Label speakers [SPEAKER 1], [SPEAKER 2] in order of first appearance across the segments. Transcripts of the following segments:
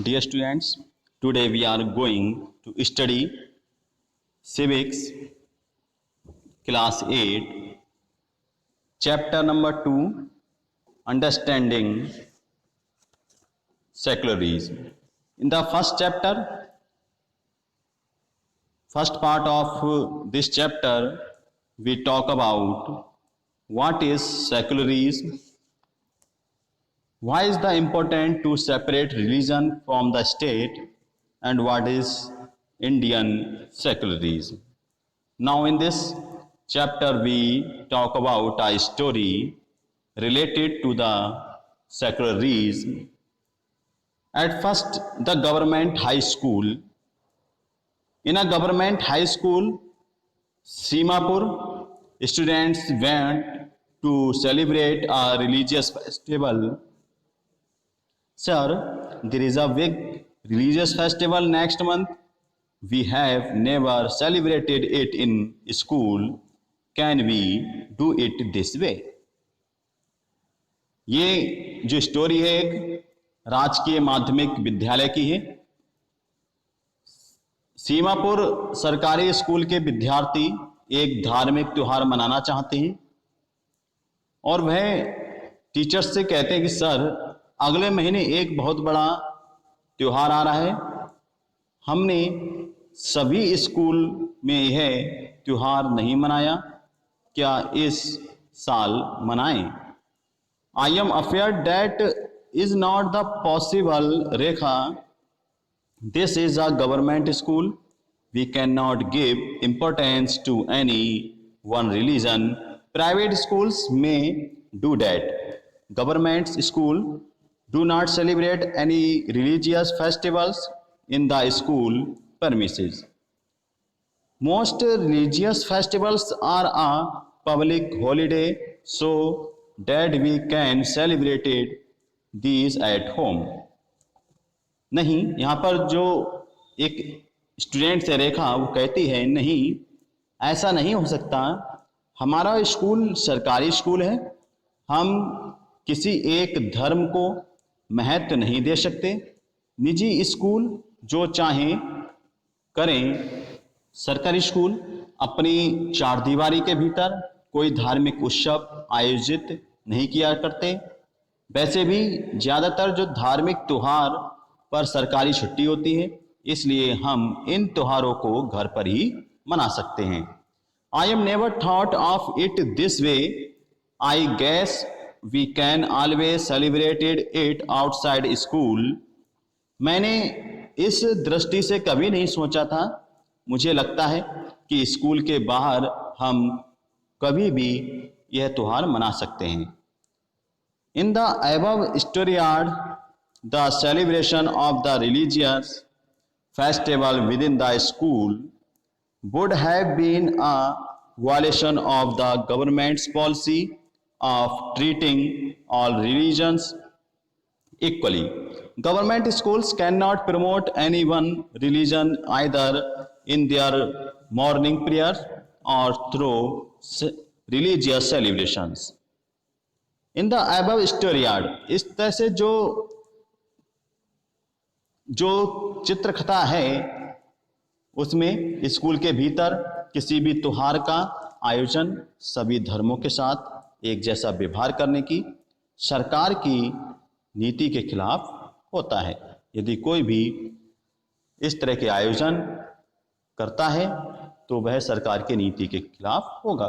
[SPEAKER 1] Dear students, today we are going to study civics class 8 chapter number 2 understanding secularism. In the first part of this chapter we talk about what is secularism. Why is the important to separate religion from the state, and what is Indian secularism? Now in this chapter we talk about a story related to the secularism. At first, the government high school. In a government high school, Simapur, students went to celebrate a religious festival. Sir, there is a big religious festival next month. We have never celebrated it in school. Can we do it this way? ये जो story है एक राजकीय माध्यमिक विद्यालय की है। सीमापुर सरकारी स्कूल के विद्यार्थी एक धार्मिक त्योहार मनाना चाहते हैं और वह टीचर्स से कहते हैं कि सर, अगले महीने एक बहुत बड़ा त्योहार आ रहा है। हमने सभी स्कूल में यह त्योहार नहीं मनाया, क्या इस साल मनाएं? I am afraid that is not the possible, Rekha. This is a government school. We can not give importance to any one religion. Private schools में do that. Government school do not celebrate any religious festivals in the school premises. Most religious festivals are a public holiday so that we can celebrate these at home. नहीं, यहाँ पर जो एक student से रेखा वो कहती है नहीं, ऐसा नहीं हो सकता। हमारा स्कूल सरकारी स्कूल है, हम किसी एक धर्म को महत्व नहीं दे सकते। निजी स्कूल जो चाहें करें, सरकारी स्कूल अपनी चार दीवारी के भीतर कोई धार्मिक उत्सव आयोजित नहीं किया करते। वैसे भी ज़्यादातर जो धार्मिक त्यौहार पर सरकारी छुट्टी होती है, इसलिए हम इन त्योहारों को घर पर ही मना सकते हैं। I am never thought of it this way. I gas we can always celebrated it outside school. मैंने इस दृष्टि से कभी नहीं सोचा था। मुझे लगता है कि स्कूल के बाहर हम कभी भी यह त्योहार मना सकते हैं। In the above storyard, the celebration of the religious festival within the school would have been a violation of the government's policy of treating all religions equally. Government schools cannot promote any one religion either in their morning prayer or through religious celebrations. In the above storyard, इस तरह से जो चित्रकथा है उसमें school के भीतर किसी भी त्योहार का आयोजन सभी धर्मों के साथ एक जैसा व्यवहार करने की सरकार की नीति के खिलाफ होता है। यदि कोई भी इस तरह के आयोजन करता है तो वह सरकार की नीति के खिलाफ होगा।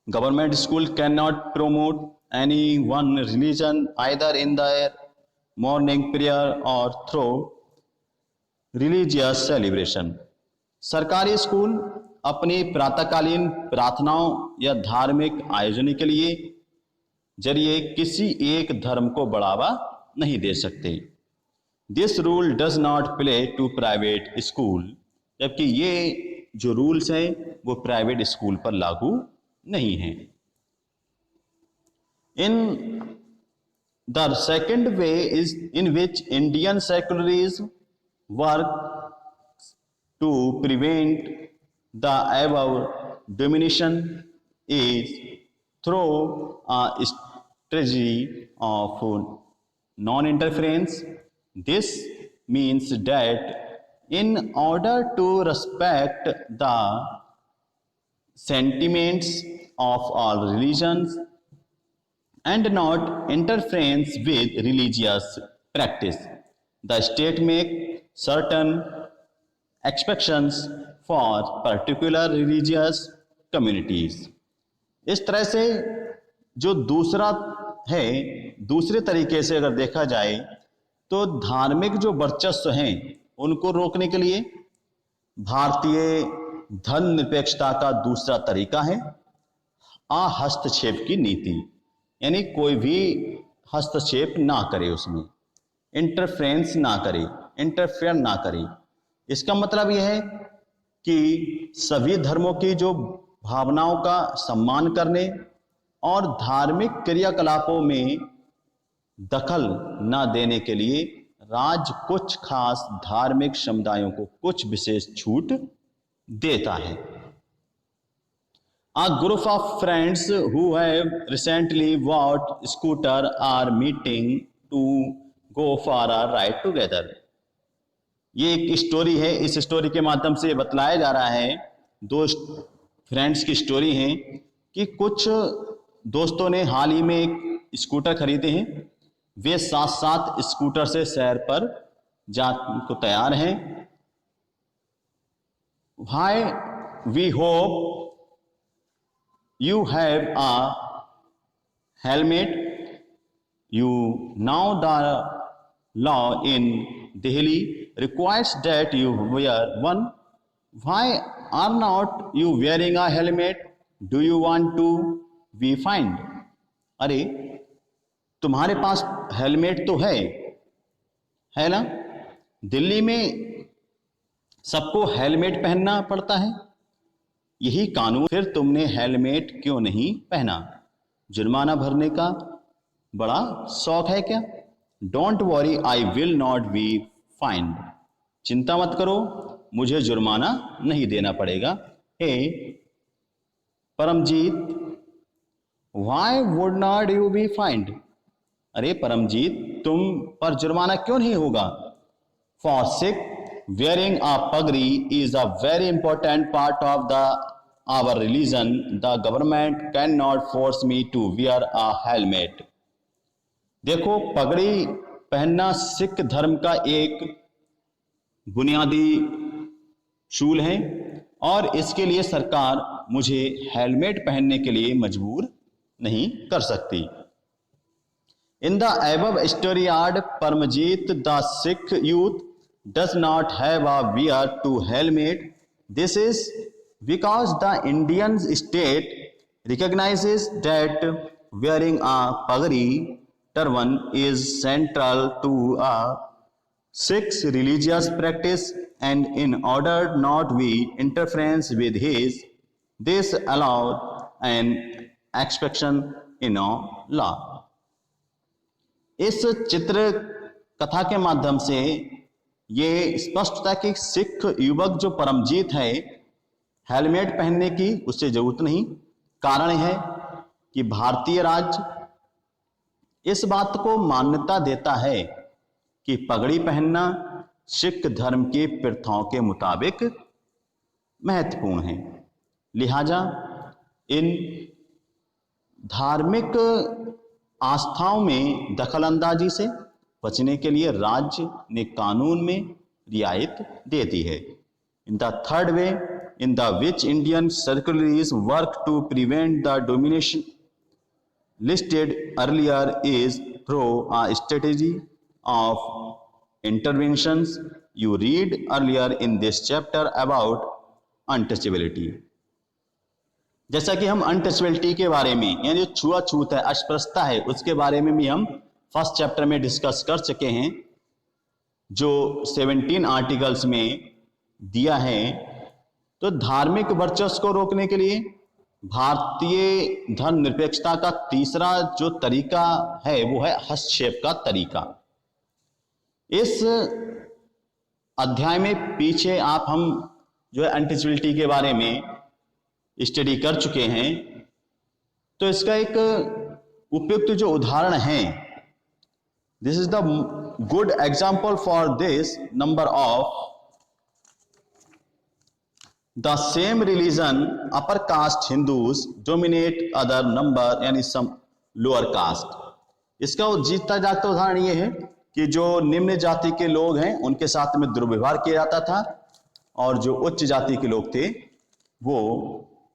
[SPEAKER 1] Government school can not promote any one religion either in their morning prayer और थ्रू रिलीजियस सेलिब्रेशन. सरकारी स्कूल अपनी प्रातःकालीन प्रार्थनाओं या धार्मिक आयोजन के लिए जरिए किसी एक धर्म को बढ़ावा नहीं दे सकते। This rule does not play to private school. जबकि ये जो रूल्स हैं वो प्राइवेट स्कूल पर लागू नहीं हैं। In the second way is in which Indian secularism work to prevent the above domination is through a strategy of non-interference This means that in order to respect the sentiments of all religions and not interference with religious practice, the state make certain exceptions for particular religious communities. इस तरह से जो दूसरा है, दूसरे तरीके से अगर देखा जाए तो धार्मिक जो वर्चस्व हैं उनको रोकने के लिए भारतीय धर्मनिरपेक्षता का दूसरा तरीका है अहस्तक्षेप की नीति, यानी कोई भी हस्तक्षेप ना करे, उसमें इंटरफेरेंस ना करे, इंटरफेयर ना करे। इसका मतलब यह है कि सभी धर्मों की जो भावनाओं का सम्मान करने और धार्मिक क्रियाकलापों में दखल न देने के लिए राज्य कुछ खास धार्मिक समुदायों को कुछ विशेष छूट देता है। A group of friends who have recently bought scooter are meeting to go for a ride together. ये एक स्टोरी है, इस स्टोरी के माध्यम से बतलाया जा रहा है, दो फ्रेंड्स की स्टोरी है कि कुछ दोस्तों ने हाल ही में एक स्कूटर खरीदे हैं, वे साथ साथ स्कूटर से सैर पर जाने को तैयार हैं। Why we hope you have a helmet. You know the law in Delhi requires that you wear one. Why are not you wearing a helmet? Do you want to be fined? अरे तुम्हारे पास helmet तो है ना? दिल्ली में सबको helmet पहनना पड़ता है, यही कानून, फिर तुमने हेलमेट क्यों नहीं पहना? जुर्माना भरने का बड़ा शौक है क्या? Don't worry, I will not be fined. चिंता मत करो, मुझे जुर्माना नहीं देना पड़ेगा। Hey Paramjeet, why would not you be fined? अरे परमजीत, तुम पर जुर्माना क्यों नहीं होगा? For Sikh, wearing a pagri is a very important part of our religion. The government cannot force me to wear a helmet. देखो, पगड़ी पहनना सिख धर्म का एक बुनियादी शूल है और इसके लिए सरकार मुझे हेलमेट पहनने के लिए मजबूर नहीं कर सकती। In the above story, Paramjit, the Sikh youth, does not have a wear to helmet. This is because the Indian state recognizes that wearing a pagri turban is central to a Sikh's religious practice, and in order not be interference with his, this allowed an exception in a law. इस चित्र कथा के माध्यम से ये स्पष्ट होता है कि सिख युवक जो परमजीत है, हेलमेट पहनने की उससे जरूरत नहीं। कारण है कि भारतीय राज्य इस बात को मान्यता देता है कि पगड़ी पहनना सिख धर्म की प्रथाओं के मुताबिक महत्वपूर्ण है। लिहाजा इन धार्मिक आस्थाओं में दखलंदाजी से बचने के लिए राज्य ने कानून में रियायत दे दी है। In the third way in the which Indian secularism work to prevent the domination listed earlier is through a strategy of interventions you read earlier in this chapter about untouchability. जैसा कि हम अनटचेबिलिटी के बारे में, यानी जो छुआछूत है, अस्पृश्यता है, उसके बारे में भी हम फर्स्ट चैप्टर में डिस्कस कर चुके हैं, जो 17 आर्टिकल्स में दिया है। तो धार्मिक वर्चस्व को रोकने के लिए भारतीय धर्मनिरपेक्षता का तीसरा जो तरीका है वो है हस्तक्षेप का तरीका। इस अध्याय में पीछे हम जो है अनटचेबिलिटी के बारे में स्टडी कर चुके हैं। तो इसका एक उपयुक्त जो उदाहरण है, this is the good example for this, number of the same religion upper caste Hindus dominate other number यानी some lower caste। इसका जीतता जागता उदाहरण ये है कि जो निम्न जाति के लोग हैं उनके साथ में दुर्व्यवहार किया जाता था और जो उच्च जाति के लोग थे वो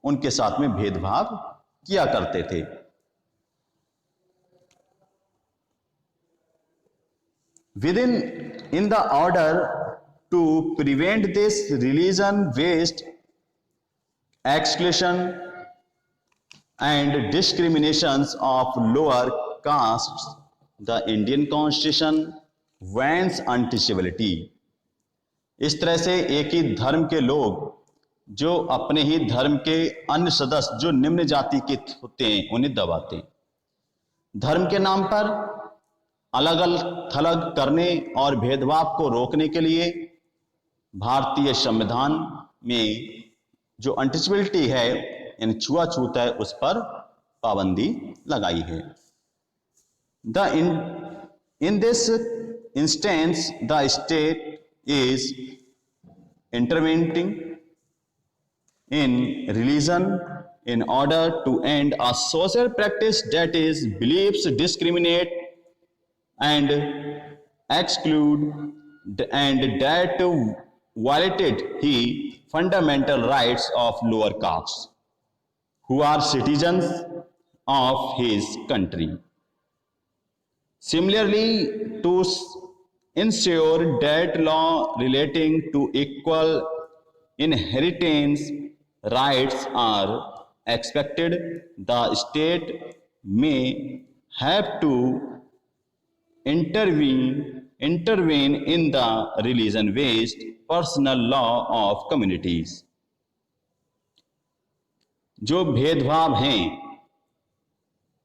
[SPEAKER 1] उनके साथ में भेदभाव किया करते थे। Within in the order to prevent this religion-based exclusion and discriminations of lower castes, the Indian Constitution bans untouchability। इस तरह से एक ही धर्म के लोग जो अपने ही धर्म के अन्य सदस्य जो निम्न जाति के होते हैं उन्हें दबाते हैं। धर्म के नाम पर अलग अलग थलग करने और भेदभाव को रोकने के लिए भारतीय संविधान में जो अनटचेबिलिटी है यानी छुआछूत है उस पर पाबंदी लगाई है। In this instance the state is intervening in religion in order to end a social practice that is beliefs discriminate and exclude and that violated the fundamental rights of lower castes who are citizens of his country. Similarly, to ensure that law relating to equal inheritance rights are expected, the state may have to intervene in the religion-based personal law of communities। जो भेदभाव हैं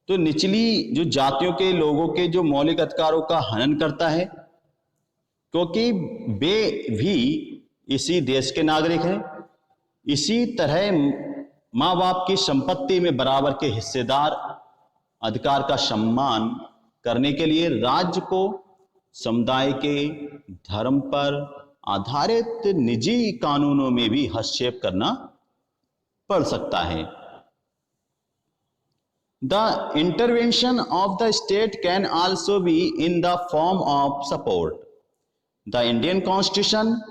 [SPEAKER 1] तो निचली जो जातियों के लोगों के जो मौलिक अधिकारों का हनन करता है क्योंकि वे भी इसी देश के नागरिक हैं। इसी तरह माँ बाप की संपत्ति में बराबर के हिस्सेदार अधिकार का सम्मान करने के लिए राज्य को समुदाय के धर्म पर आधारित निजी कानूनों में भी हस्तक्षेप करना पड़ सकता है। The intervention of the state can also be in the form of support. The Indian Constitution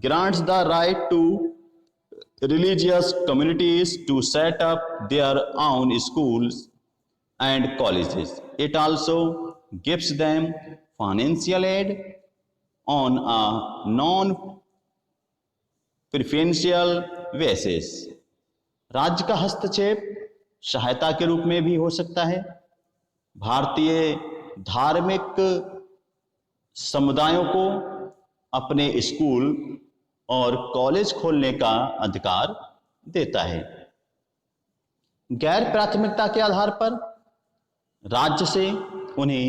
[SPEAKER 1] grants the right to religious communities to set up their own schools and colleges. It also gives them financial aid on a non-preferential basis। राज्य का हस्तक्षेप सहायता के रूप में भी हो सकता है। भारतीय धार्मिक समुदायों को अपने स्कूल और कॉलेज खोलने का अधिकार देता है। गैर प्राथमिकता के आधार पर राज्य से उन्हें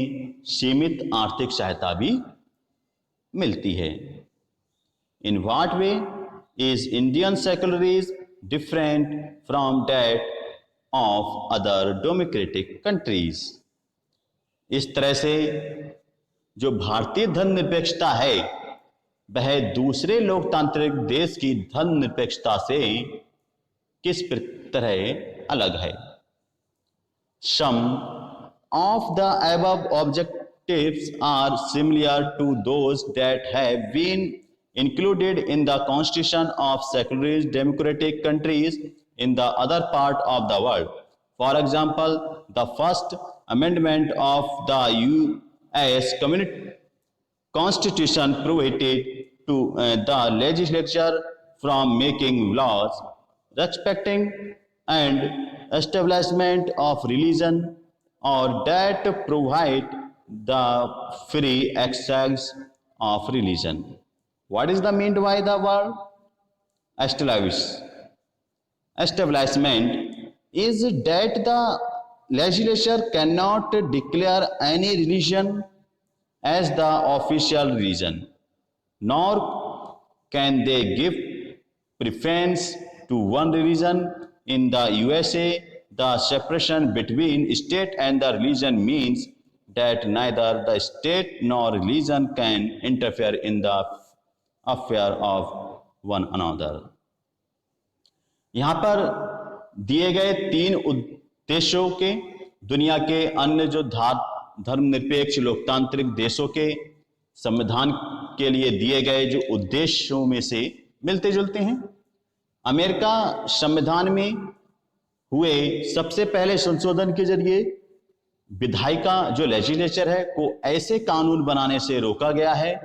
[SPEAKER 1] सीमित आर्थिक सहायता भी मिलती है। In what way is Indian secularism different from that of other democratic countries? इस तरह से जो भारतीय धर्मनिरपेक्षता है वह दूसरे लोकतांत्रिक देश की धर्मनिरपेक्षता से किस तरह अलग है। Some of the above objectives are similar to those that have been included in the constitution of secularist democratic countries in the other part of the world. For example, the First Amendment of the U.S. Constitution prohibited the legislature from making laws respecting and establishment of religion or that provide the free exercise of religion. What is the mean by the word establishment? Is that the legislature cannot declare any religion as the official religion, nor can they give preference to one religion. In the USA, the separation between state and the religion means that neither the state nor religion can interfere in the affair of one another. यहाँ पर दिए गए 3 उद्देश्यों के दुनिया के अन्य जो धर्मनिरपेक्ष लोकतांत्रिक देशों के संविधान के लिए दिए गए जो उद्देश्यों में से मिलते जुलते हैं। अमेरिका संविधान में हुए सबसे पहले संशोधन के जरिए विधायिका जो लेजिस्लेचर है को ऐसे कानून बनाने से रोका गया है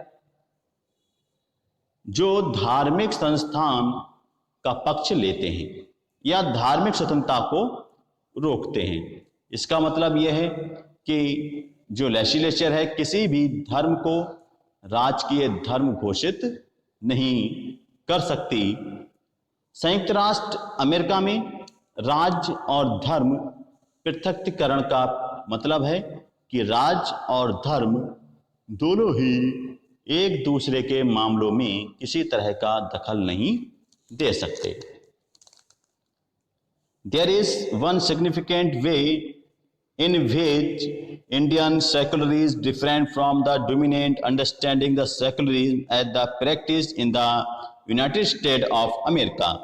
[SPEAKER 1] जो धार्मिक संस्थान का पक्ष लेते हैं या धार्मिक स्वतंत्रता को रोकते हैं। इसका मतलब यह है कि जो लेजिस्लेचर है किसी भी धर्म को राजकीय धर्म घोषित नहीं कर सकती। संयुक्त राष्ट्र अमेरिका में राज्य और धर्म पृथक्करण का मतलब है कि राज्य और धर्म दोनों ही एक दूसरे के मामलों में किसी तरह का दखल नहीं दे सकते। There is one significant way in which Indian secularism is different from the dominant understanding the secularism as the practice in the United States of America.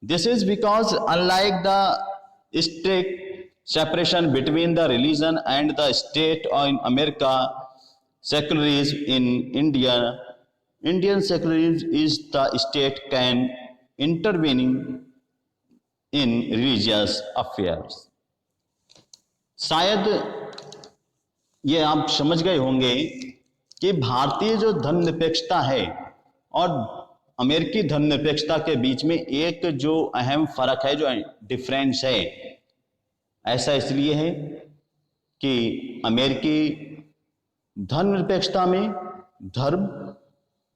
[SPEAKER 1] This is because unlike the strict separation between the religion and the state in America, secularism in Indian secularism is the state can intervene in religious affairs. शायद ये आप समझ गए होंगे कि भारतीय जो धर्मनिरपेक्षता है और अमेरिकी धर्मनिरपेक्षता के बीच में एक जो अहम फर्क है, जो डिफरेंस है, ऐसा इसलिए है कि अमेरिकी धर्मनिरपेक्षता में धर्म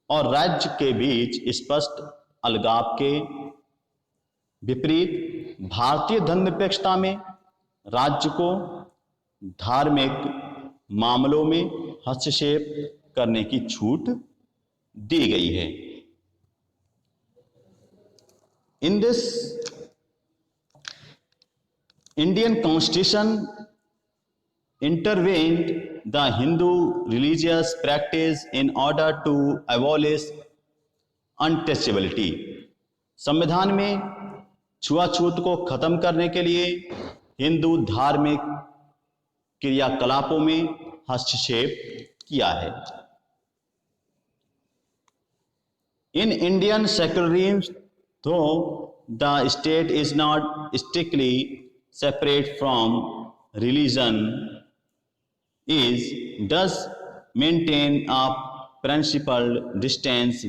[SPEAKER 1] और राज्य के बीच स्पष्ट अलगाव के विपरीत भारतीय धर्मनिरपेक्षता में राज्य को धार्मिक मामलों में हस्तक्षेप करने की छूट दी गई है। In this Indian Constitution intervened the Hindu religious practice in order to abolish untouchability. संविधान में छुआछूत को खत्म करने के लिए हिंदू धार्मिक क्रियाकलापों में हस्तक्षेप किया है। In Indian secularism, though the state is not strictly separate from religion, does maintain a principled distance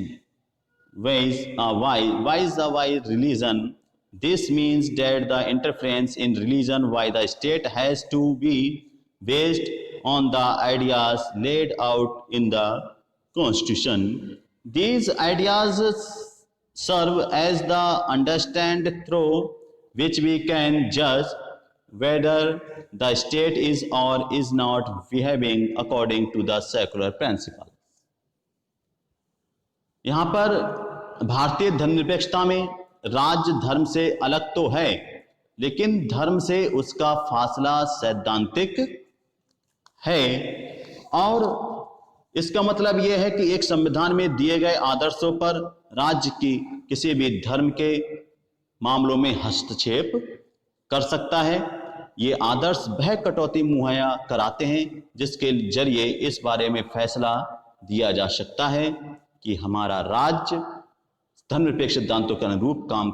[SPEAKER 1] vis-a-vis religion. This means that the interference in religion by the state has to be based on the ideas laid out in the Constitution. These ideas serve as the understand through which we can judge whether the state is or is not behaving according to the secular principles. यहाँ पर भारतीय धर्मनिरपेक्षता में राज्य धर्म से अलग तो है, लेकिन धर्म से उसका फासला सैद्धांतिक है। और इसका मतलब यह है कि एक संविधान में दिए गए आदर्शों पर राज्य की किसी भी धर्म के मामलों में हस्तक्षेप कर सकता है। ये आदर्श वह कटौती मुहैया कराते हैं जिसके जरिए इस बारे में फैसला दिया जा सकता है कि हमारा राज्य धर्मनिरपेक्ष सिद्धांतों के अनुरूप काम